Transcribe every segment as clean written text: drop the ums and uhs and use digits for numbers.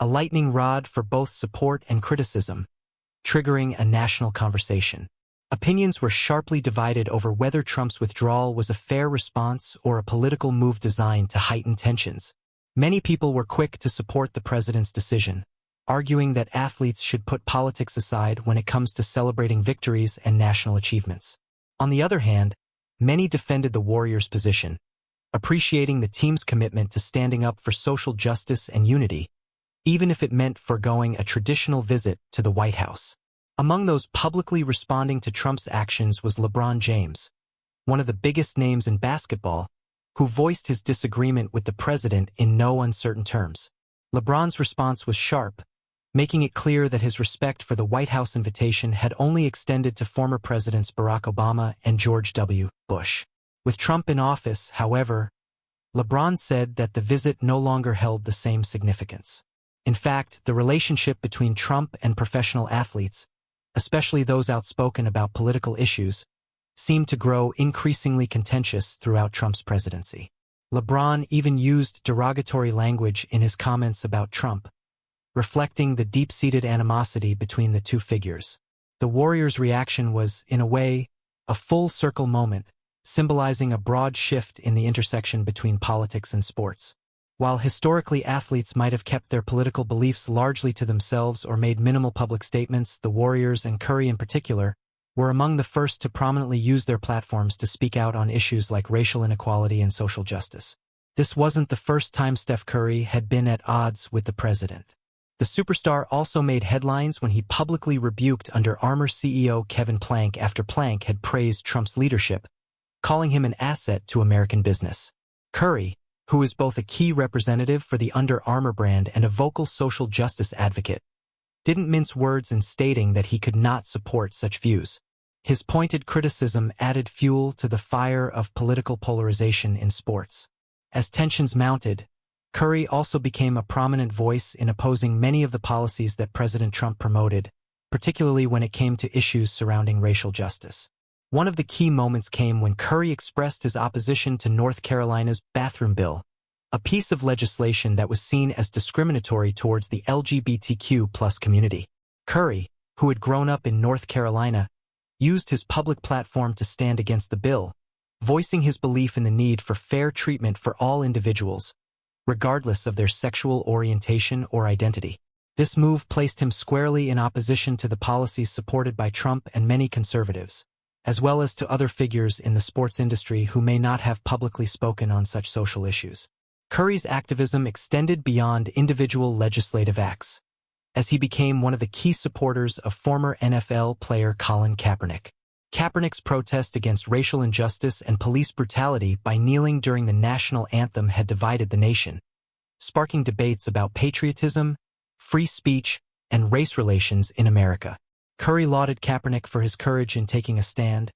a lightning rod for both support and criticism, triggering a national conversation. Opinions were sharply divided over whether Trump's withdrawal was a fair response or a political move designed to heighten tensions. Many people were quick to support the president's decision, arguing that athletes should put politics aside when it comes to celebrating victories and national achievements. On the other hand, many defended the Warriors' position, appreciating the team's commitment to standing up for social justice and unity, even if it meant foregoing a traditional visit to the White House. Among those publicly responding to Trump's actions was LeBron James, one of the biggest names in basketball, who voiced his disagreement with the president in no uncertain terms. LeBron's response was sharp, making it clear that his respect for the White House invitation had only extended to former presidents Barack Obama and George W. Bush. With Trump in office, however, LeBron said that the visit no longer held the same significance. In fact, the relationship between Trump and professional athletes, especially those outspoken about political issues, seemed to grow increasingly contentious throughout Trump's presidency. LeBron even used derogatory language in his comments about Trump, reflecting the deep-seated animosity between the two figures. The Warriors' reaction was, in a way, a full-circle moment, symbolizing a broad shift in the intersection between politics and sports. While historically athletes might have kept their political beliefs largely to themselves or made minimal public statements, the Warriors, and Curry in particular, were among the first to prominently use their platforms to speak out on issues like racial inequality and social justice. This wasn't the first time Steph Curry had been at odds with the president. The superstar also made headlines when he publicly rebuked Under Armour CEO Kevin Plank after Plank had praised Trump's leadership, calling him an asset to American business. Curry, who is both a key representative for the Under Armour brand and a vocal social justice advocate, didn't mince words in stating that he could not support such views. His pointed criticism added fuel to the fire of political polarization in sports. As tensions mounted, Curry also became a prominent voice in opposing many of the policies that President Trump promoted, particularly when it came to issues surrounding racial justice. One of the key moments came when Curry expressed his opposition to North Carolina's bathroom bill, a piece of legislation that was seen as discriminatory towards the LGBTQ+ community. Curry, who had grown up in North Carolina, used his public platform to stand against the bill, voicing his belief in the need for fair treatment for all individuals, regardless of their sexual orientation or identity. This move placed him squarely in opposition to the policies supported by Trump and many conservatives, as well as to other figures in the sports industry who may not have publicly spoken on such social issues. Curry's activism extended beyond individual legislative acts, as he became one of the key supporters of former NFL player Colin Kaepernick. Kaepernick's protest against racial injustice and police brutality by kneeling during the national anthem had divided the nation, sparking debates about patriotism, free speech, and race relations in America. Curry lauded Kaepernick for his courage in taking a stand,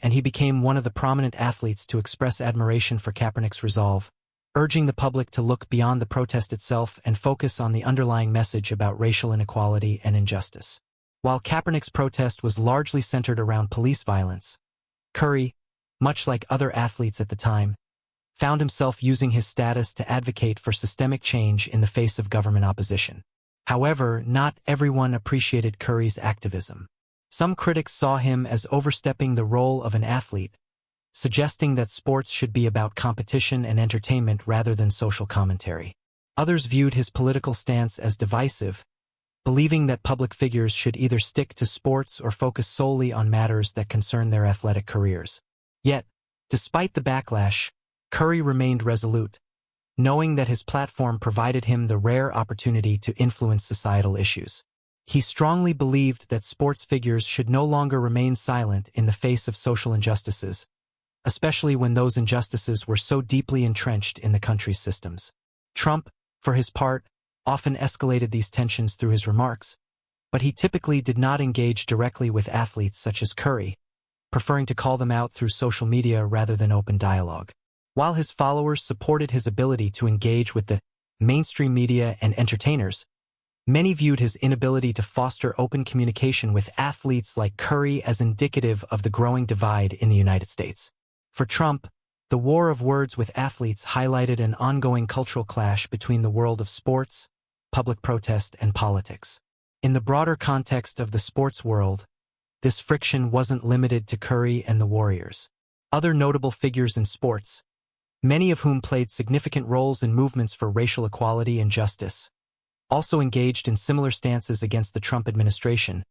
and he became one of the prominent athletes to express admiration for Kaepernick's resolve, urging the public to look beyond the protest itself and focus on the underlying message about racial inequality and injustice. While Kaepernick's protest was largely centered around police violence, Curry, much like other athletes at the time, found himself using his status to advocate for systemic change in the face of government opposition. However, not everyone appreciated Curry's activism. Some critics saw him as overstepping the role of an athlete, suggesting that sports should be about competition and entertainment rather than social commentary. Others viewed his political stance as divisive, believing that public figures should either stick to sports or focus solely on matters that concern their athletic careers. Yet, despite the backlash, Curry remained resolute, knowing that his platform provided him the rare opportunity to influence societal issues. He strongly believed that sports figures should no longer remain silent in the face of social injustices, especially when those injustices were so deeply entrenched in the country's systems. Trump, for his part, often escalated these tensions through his remarks, but he typically did not engage directly with athletes such as Curry, preferring to call them out through social media rather than open dialogue. While his followers supported his ability to engage with the mainstream media and entertainers, many viewed his inability to foster open communication with athletes like Curry as indicative of the growing divide in the United States. For Trump, the war of words with athletes highlighted an ongoing cultural clash between the world of sports public protest, and politics. In the broader context of the sports world, this friction wasn't limited to Curry and the Warriors. Other notable figures in sports, many of whom played significant roles in movements for racial equality and justice, also engaged in similar stances against the Trump administration,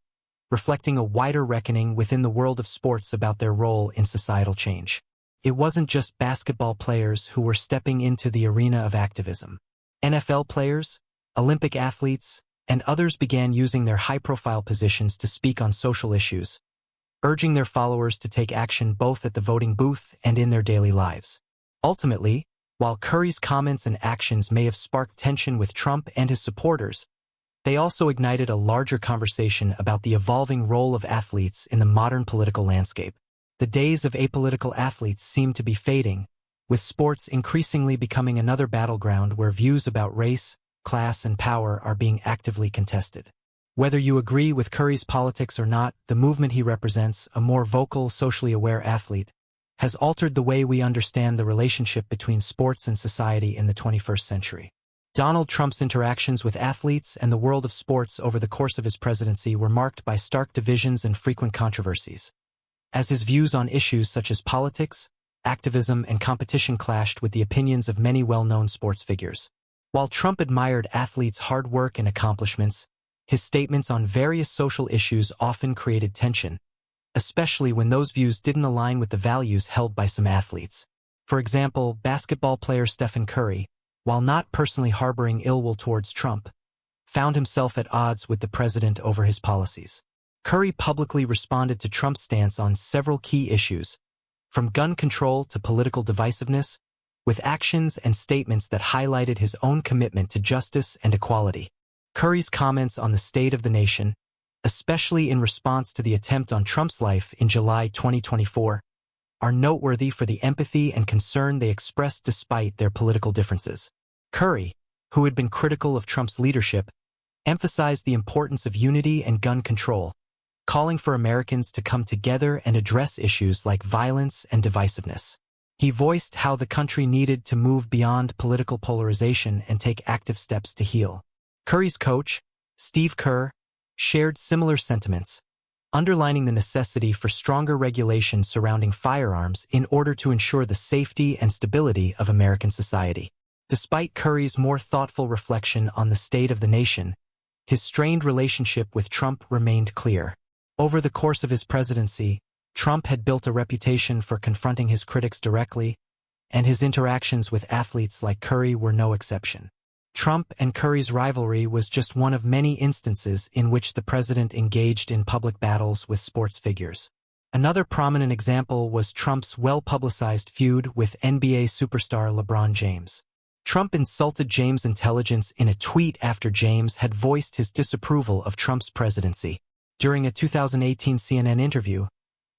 reflecting a wider reckoning within the world of sports about their role in societal change. It wasn't just basketball players who were stepping into the arena of activism. NFL players, Olympic athletes, and others began using their high-profile positions to speak on social issues, urging their followers to take action both at the voting booth and in their daily lives. Ultimately, while Curry's comments and actions may have sparked tension with Trump and his supporters, they also ignited a larger conversation about the evolving role of athletes in the modern political landscape. The days of apolitical athletes seem to be fading, with sports increasingly becoming another battleground where views about race, class, and power are being actively contested. Whether you agree with Curry's politics or not, the movement he represents, a more vocal, socially aware athlete, has altered the way we understand the relationship between sports and society in the 21st century. Donald Trump's interactions with athletes and the world of sports over the course of his presidency were marked by stark divisions and frequent controversies, as his views on issues such as politics, activism, and competition clashed with the opinions of many well-known sports figures. While Trump admired athletes' hard work and accomplishments, his statements on various social issues often created tension, especially when those views didn't align with the values held by some athletes. For example, basketball player Steph Curry, while not personally harboring ill will towards Trump, found himself at odds with the president over his policies. Curry publicly responded to Trump's stance on several key issues, from gun control to political divisiveness, with actions and statements that highlighted his own commitment to justice and equality. Curry's comments on the state of the nation, especially in response to the attempt on Trump's life in July 2024, are noteworthy for the empathy and concern they expressed despite their political differences. Curry, who had been critical of Trump's leadership, emphasized the importance of unity and gun control, calling for Americans to come together and address issues like violence and divisiveness. He voiced how the country needed to move beyond political polarization and take active steps to heal. Curry's coach, Steve Kerr, shared similar sentiments, underlining the necessity for stronger regulations surrounding firearms in order to ensure the safety and stability of American society. Despite Curry's more thoughtful reflection on the state of the nation, his strained relationship with Trump remained clear. Over the course of his presidency, Trump had built a reputation for confronting his critics directly, and his interactions with athletes like Curry were no exception. Trump and Curry's rivalry was just one of many instances in which the president engaged in public battles with sports figures. Another prominent example was Trump's well-publicized feud with NBA superstar LeBron James. Trump insulted James' intelligence in a tweet after James had voiced his disapproval of Trump's presidency. During a 2018 CNN interview,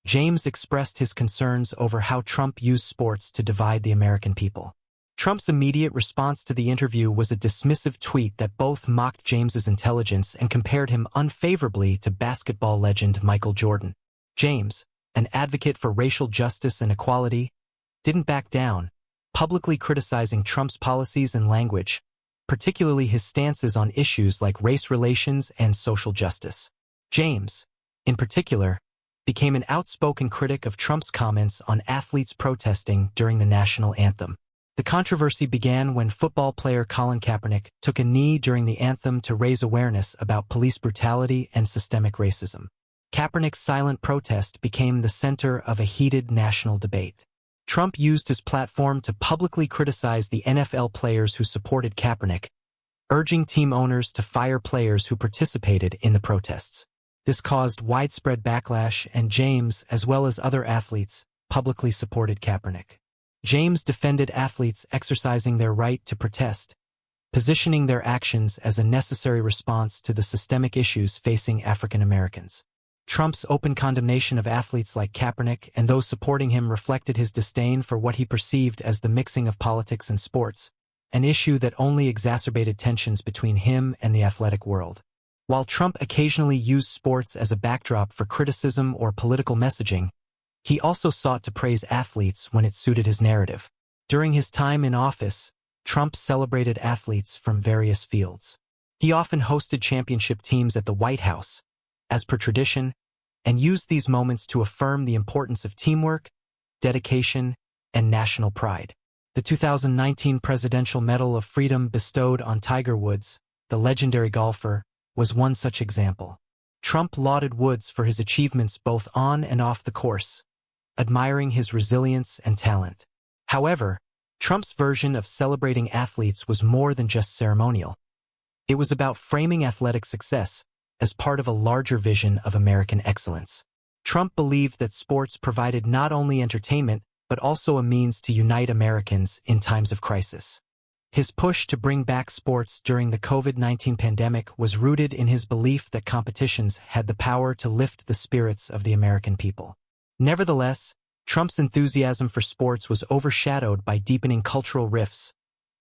James expressed his concerns over how Trump used sports to divide the American people. Trump's immediate response to the interview was a dismissive tweet that both mocked James's intelligence and compared him unfavorably to basketball legend Michael Jordan. James, an advocate for racial justice and equality, didn't back down, publicly criticizing Trump's policies and language, particularly his stances on issues like race relations and social justice. James, in particular, became an outspoken critic of Trump's comments on athletes protesting during the national anthem. The controversy began when football player Colin Kaepernick took a knee during the anthem to raise awareness about police brutality and systemic racism. Kaepernick's silent protest became the center of a heated national debate. Trump used his platform to publicly criticize the NFL players who supported Kaepernick, urging team owners to fire players who participated in the protests. This caused widespread backlash, and James, as well as other athletes, publicly supported Kaepernick. James defended athletes exercising their right to protest, positioning their actions as a necessary response to the systemic issues facing African Americans. Trump's open condemnation of athletes like Kaepernick and those supporting him reflected his disdain for what he perceived as the mixing of politics and sports, an issue that only exacerbated tensions between him and the athletic world. While Trump occasionally used sports as a backdrop for criticism or political messaging, he also sought to praise athletes when it suited his narrative. During his time in office, Trump celebrated athletes from various fields. He often hosted championship teams at the White House, as per tradition, and used these moments to affirm the importance of teamwork, dedication, and national pride. The 2019 Presidential Medal of Freedom bestowed on Tiger Woods, the legendary golfer, was one such example. Trump lauded Woods for his achievements both on and off the course, admiring his resilience and talent. However, Trump's version of celebrating athletes was more than just ceremonial. It was about framing athletic success as part of a larger vision of American excellence. Trump believed that sports provided not only entertainment but also a means to unite Americans in times of crisis. His push to bring back sports during the COVID-19 pandemic was rooted in his belief that competitions had the power to lift the spirits of the American people. Nevertheless, Trump's enthusiasm for sports was overshadowed by deepening cultural rifts,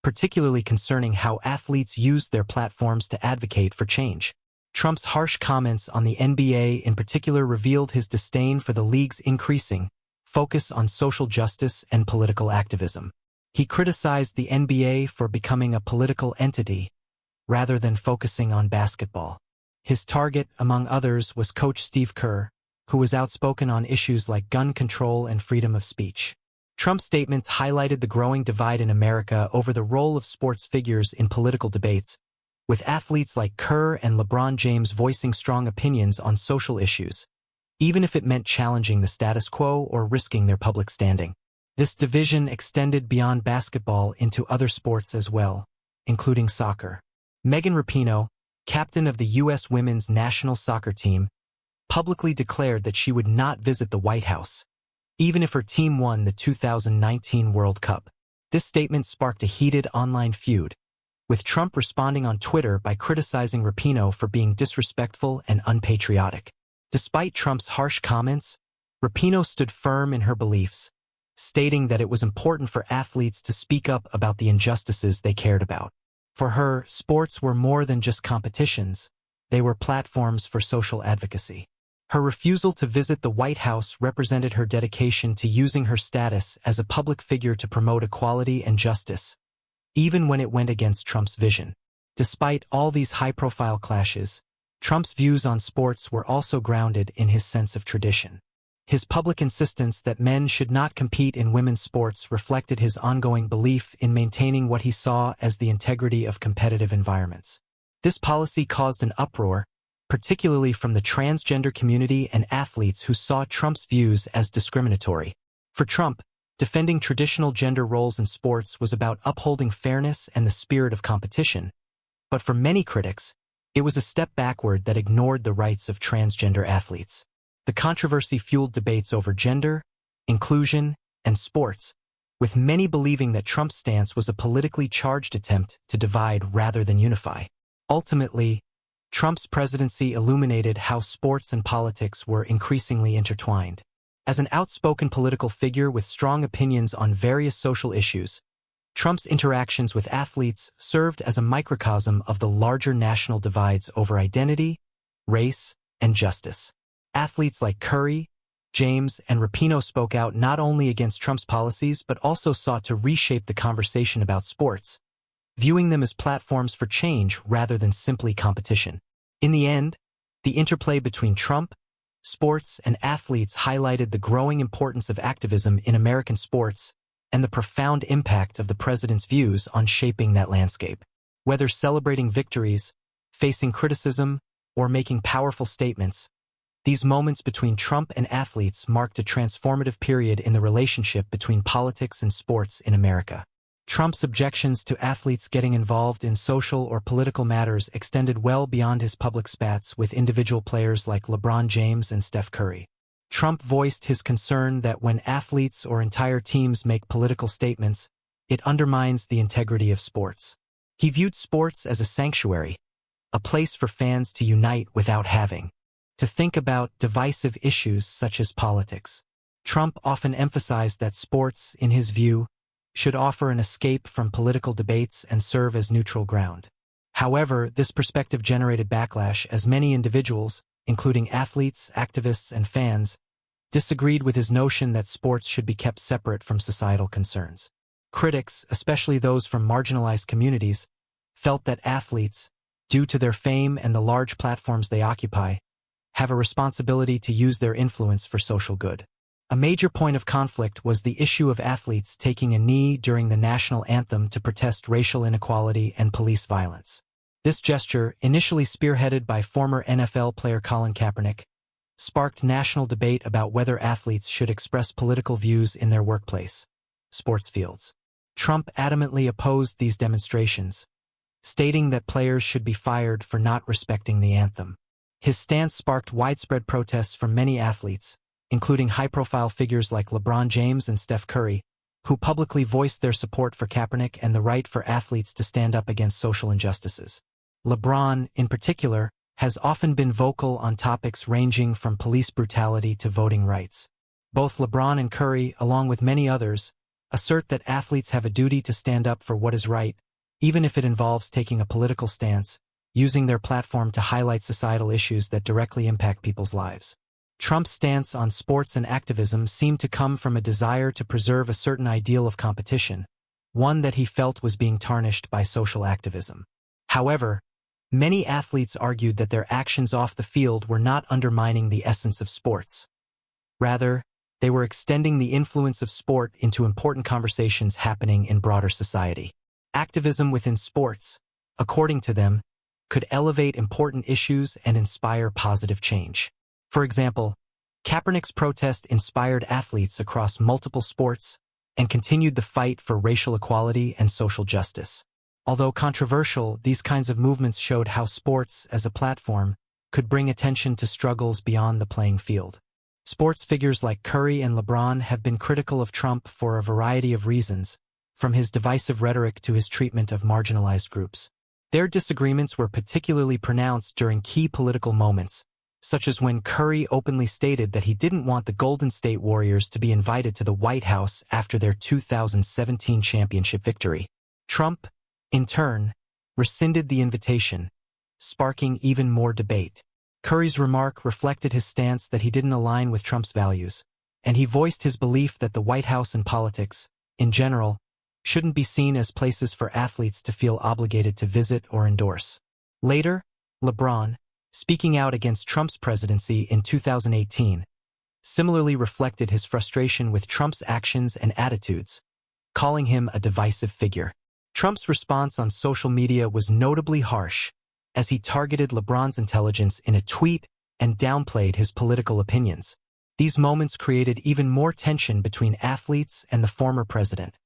particularly concerning how athletes used their platforms to advocate for change. Trump's harsh comments on the NBA in particular revealed his disdain for the league's increasing focus on social justice and political activism. He criticized the NBA for becoming a political entity rather than focusing on basketball. His target, among others, was coach Steve Kerr, who was outspoken on issues like gun control and freedom of speech. Trump's statements highlighted the growing divide in America over the role of sports figures in political debates, with athletes like Kerr and LeBron James voicing strong opinions on social issues, even if it meant challenging the status quo or risking their public standing. This division extended beyond basketball into other sports as well, including soccer. Megan Rapinoe, captain of the U.S. women's national soccer team, publicly declared that she would not visit the White House, even if her team won the 2019 World Cup. This statement sparked a heated online feud, with Trump responding on Twitter by criticizing Rapinoe for being disrespectful and unpatriotic. Despite Trump's harsh comments, Rapinoe stood firm in her beliefs, stating that it was important for athletes to speak up about the injustices they cared about. For her, sports were more than just competitions, they were platforms for social advocacy. Her refusal to visit the White House represented her dedication to using her status as a public figure to promote equality and justice, even when it went against Trump's vision. Despite all these high-profile clashes, Trump's views on sports were also grounded in his sense of tradition. His public insistence that men should not compete in women's sports reflected his ongoing belief in maintaining what he saw as the integrity of competitive environments. This policy caused an uproar, particularly from the transgender community and athletes who saw Trump's views as discriminatory. For Trump, defending traditional gender roles in sports was about upholding fairness and the spirit of competition, but for many critics, it was a step backward that ignored the rights of transgender athletes. The controversy fueled debates over gender, inclusion, and sports, with many believing that Trump's stance was a politically charged attempt to divide rather than unify. Ultimately, Trump's presidency illuminated how sports and politics were increasingly intertwined. As an outspoken political figure with strong opinions on various social issues, Trump's interactions with athletes served as a microcosm of the larger national divides over identity, race, and justice. Athletes like Curry, James, and Rapinoe spoke out not only against Trump's policies but also sought to reshape the conversation about sports, viewing them as platforms for change rather than simply competition. In the end, the interplay between Trump, sports, and athletes highlighted the growing importance of activism in American sports and the profound impact of the president's views on shaping that landscape. Whether celebrating victories, facing criticism, or making powerful statements, these moments between Trump and athletes marked a transformative period in the relationship between politics and sports in America. Trump's objections to athletes getting involved in social or political matters extended well beyond his public spats with individual players like LeBron James and Steph Curry. Trump voiced his concern that when athletes or entire teams make political statements, it undermines the integrity of sports. He viewed sports as a sanctuary, a place for fans to unite without having to think about divisive issues such as politics. Trump often emphasized that sports, in his view, should offer an escape from political debates and serve as neutral ground. However, this perspective generated backlash as many individuals, including athletes, activists, and fans, disagreed with his notion that sports should be kept separate from societal concerns. Critics, especially those from marginalized communities, felt that athletes, due to their fame and the large platforms they occupy, have a responsibility to use their influence for social good. A major point of conflict was the issue of athletes taking a knee during the national anthem to protest racial inequality and police violence. This gesture, initially spearheaded by former NFL player Colin Kaepernick, sparked national debate about whether athletes should express political views in their workplace, sports fields. Trump adamantly opposed these demonstrations, stating that players should be fired for not respecting the anthem. His stance sparked widespread protests from many athletes, including high-profile figures like LeBron James and Steph Curry, who publicly voiced their support for Kaepernick and the right for athletes to stand up against social injustices. LeBron, in particular, has often been vocal on topics ranging from police brutality to voting rights. Both LeBron and Curry, along with many others, assert that athletes have a duty to stand up for what is right, even if it involves taking a political stance, using their platform to highlight societal issues that directly impact people's lives. Trump's stance on sports and activism seemed to come from a desire to preserve a certain ideal of competition, one that he felt was being tarnished by social activism. However, many athletes argued that their actions off the field were not undermining the essence of sports. Rather, they were extending the influence of sport into important conversations happening in broader society. Activism within sports, according to them, could elevate important issues and inspire positive change. For example, Kaepernick's protest inspired athletes across multiple sports and continued the fight for racial equality and social justice. Although controversial, these kinds of movements showed how sports, as a platform, could bring attention to struggles beyond the playing field. Sports figures like Curry and LeBron have been critical of Trump for a variety of reasons, from his divisive rhetoric to his treatment of marginalized groups. Their disagreements were particularly pronounced during key political moments, such as when Curry openly stated that he didn't want the Golden State Warriors to be invited to the White House after their 2017 championship victory. Trump, in turn, rescinded the invitation, sparking even more debate. Curry's remark reflected his stance that he didn't align with Trump's values, and he voiced his belief that the White House and politics, in general, shouldn't be seen as places for athletes to feel obligated to visit or endorse. Later, LeBron, speaking out against Trump's presidency in 2018, similarly reflected his frustration with Trump's actions and attitudes, calling him a divisive figure. Trump's response on social media was notably harsh, as he targeted LeBron's intelligence in a tweet and downplayed his political opinions. These moments created even more tension between athletes and the former president,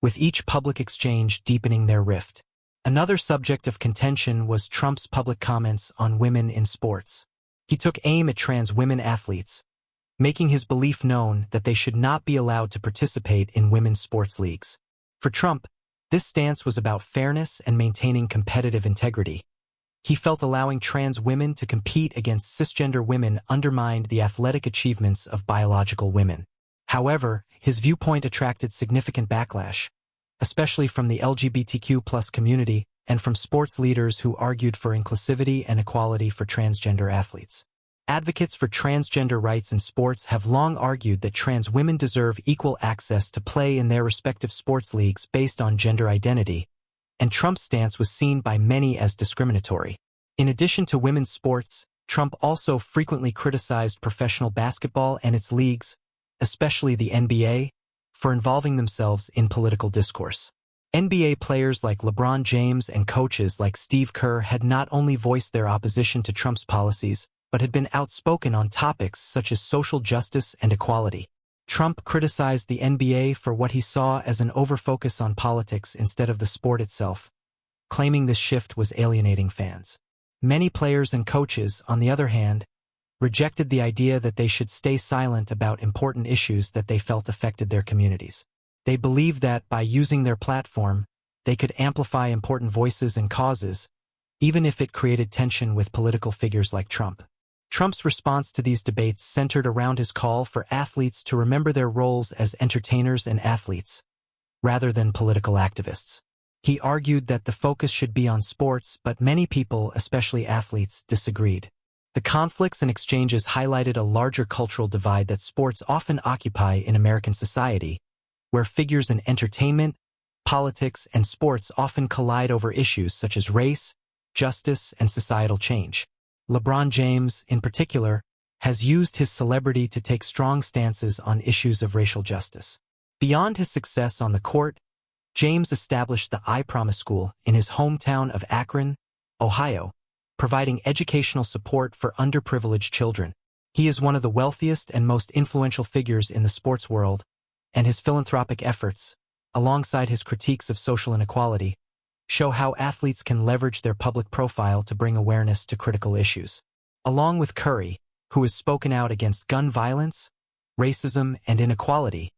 with each public exchange deepening their rift. Another subject of contention was Trump's public comments on women in sports. He took aim at trans women athletes, making his belief known that they should not be allowed to participate in women's sports leagues. For Trump, this stance was about fairness and maintaining competitive integrity. He felt allowing trans women to compete against cisgender women undermined the athletic achievements of biological women. However, his viewpoint attracted significant backlash, especially from the LGBTQ+ community and from sports leaders who argued for inclusivity and equality for transgender athletes. Advocates for transgender rights in sports have long argued that trans women deserve equal access to play in their respective sports leagues based on gender identity, and Trump's stance was seen by many as discriminatory. In addition to women's sports, Trump also frequently criticized professional basketball and its leagues, especially the NBA, for involving themselves in political discourse. NBA players like LeBron James and coaches like Steve Kerr had not only voiced their opposition to Trump's policies, but had been outspoken on topics such as social justice and equality. Trump criticized the NBA for what he saw as an overfocus on politics instead of the sport itself, claiming this shift was alienating fans. Many players and coaches, on the other hand, rejected the idea that they should stay silent about important issues that they felt affected their communities. They believed that, by using their platform, they could amplify important voices and causes, even if it created tension with political figures like Trump. Trump's response to these debates centered around his call for athletes to remember their roles as entertainers and athletes, rather than political activists. He argued that the focus should be on sports, but many people, especially athletes, disagreed. The conflicts and exchanges highlighted a larger cultural divide that sports often occupy in American society, where figures in entertainment, politics, and sports often collide over issues such as race, justice, and societal change. LeBron James, in particular, has used his celebrity to take strong stances on issues of racial justice. Beyond his success on the court, James established the I Promise School in his hometown of Akron, Ohio, providing educational support for underprivileged children. He is one of the wealthiest and most influential figures in the sports world, and his philanthropic efforts, alongside his critiques of social inequality, show how athletes can leverage their public profile to bring awareness to critical issues. Along with Curry, who has spoken out against gun violence, racism, and inequality,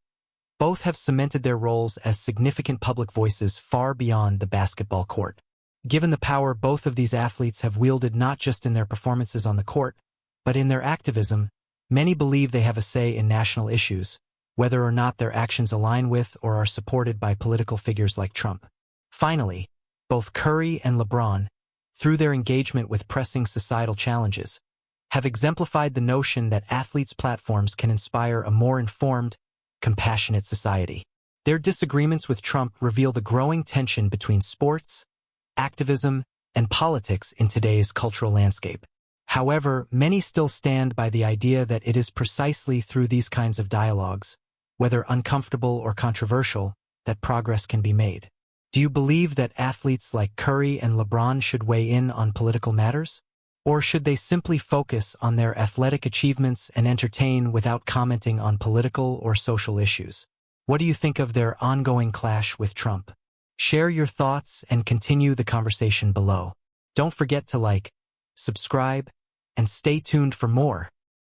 both have cemented their roles as significant public voices far beyond the basketball court. Given the power both of these athletes have wielded not just in their performances on the court, but in their activism, many believe they have a say in national issues, whether or not their actions align with or are supported by political figures like Trump. Finally, both Curry and LeBron, through their engagement with pressing societal challenges, have exemplified the notion that athletes' platforms can inspire a more informed, compassionate society. Their disagreements with Trump reveal the growing tension between sports, activism, and politics in today's cultural landscape. However, many still stand by the idea that it is precisely through these kinds of dialogues, whether uncomfortable or controversial, that progress can be made. Do you believe that athletes like Curry and LeBron should weigh in on political matters? Or should they simply focus on their athletic achievements and entertain without commenting on political or social issues? What do you think of their ongoing clash with Trump? Share your thoughts and continue the conversation below. Don't forget to like, subscribe, and stay tuned for more.